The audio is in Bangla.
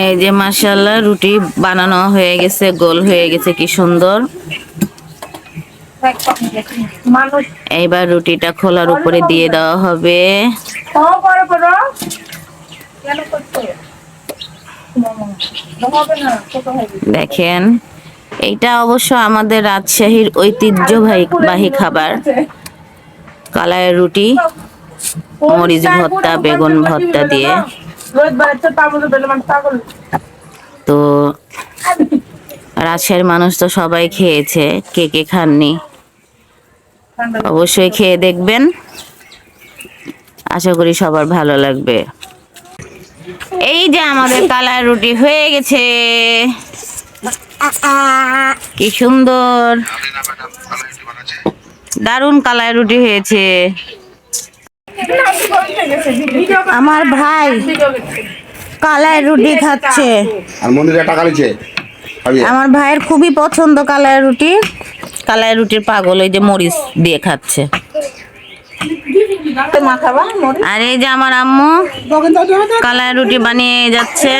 এই যে মাশাআল্লাহ রুটি বানানো হয়ে গেছে, গোল হয়ে গেছে, কি সুন্দর। এইবার রুটিটা খোলার উপরে দিয়ে দেওয়া হবে। দেখেন, এইটা অবশ্য আমাদের রাজশাহীর ঐতিহ্যবাহী খাবার, কালারের রুটি মরিচ ভর্তা, বেগুন ভর্তা দিয়ে। তো রাজশাহীর মানুষ তো সবাই খেয়েছে, কে কে খাননি অবশ্যই খেয়ে দেখবেন, আশা করি সবার ভালো লাগবে। এই যে আমাদের কালার রুটি হয়ে গেছে, কি সুন্দর, দারুন কালার রুটি হয়েছে। আমার ভাই কালাই রুটি খাচ্ছে, আর মন্দিরে টাকা লিছে। আমার ভাইয়ের খুবই পছন্দ কালাই রুটি, কালাই রুটির পাগল, ওই যে মরিচ দিয়ে খাচ্ছে। আর এই যে আমার আম্মু কালাই রুটি বানিয়ে যাচ্ছে।